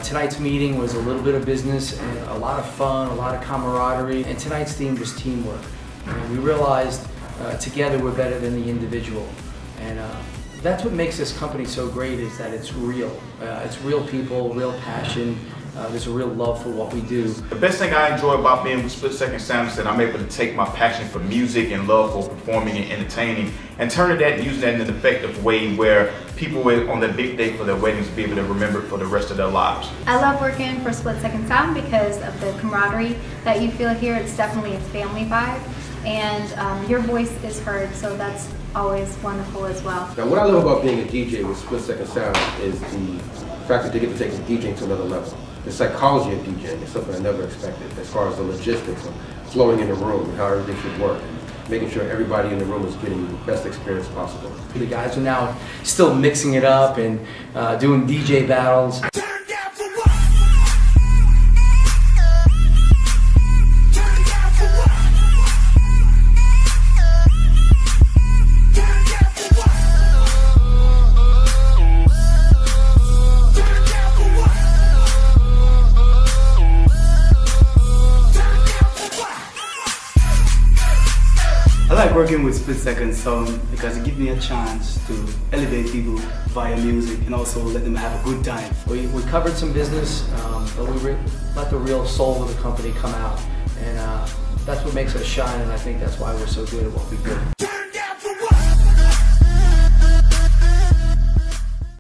Tonight's meeting was a little bit of business and a lot of fun, a lot of camaraderie, and tonight's theme was teamwork. And we realized together we're better than the individual. And that's what makes this company so great, is that it's real. It's real people, real passion. There's a real love for what we do. The best thing I enjoy about being with Split Second Sound is that I'm able to take my passion for music and love for performing and entertaining and turning that and using that in an effective way where people on their big day for their weddings will be able to remember it for the rest of their lives. I love working for Split Second Sound because of the camaraderie that you feel here. It's definitely a family vibe, and your voice is heard, so that's always wonderful as well. Now, what I love about being a DJ with Split Second Sound is the fact that they get to take the DJing to another level. The psychology of DJing is something I never expected, as far as the logistics of flowing in the room and how everything should work, and making sure everybody in the room is getting the best experience possible. The guys are now still mixing it up and doing DJ battles. I like working with Split Second Sound because it gives me a chance to elevate people via music and also let them have a good time. We covered some business, but we let the real soul of the company come out. And that's what makes us shine, and I think that's why we're so good at what we do.